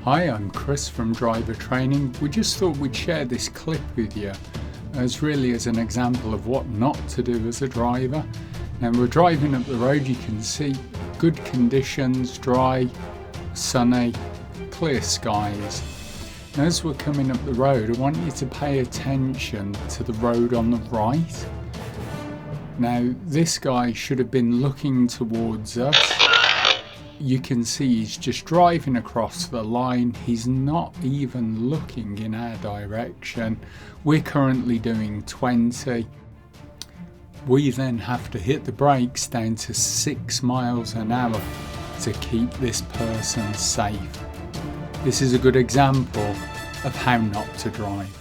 Hi, I'm Chris from Driver Training. We just thought we'd share this clip with you as an example of what not to do as a driver. And we're driving up the road, you can see good conditions, dry, sunny, clear skies. And as we're coming up the road, I want you to pay attention to the road on the right. Now, this guy should have been looking towards us. You can see he's just driving across the line. He's not even looking in our direction. We're currently doing 20. We then have to hit the brakes down to 6 miles an hour to keep this person safe. This is a good example of how not to drive.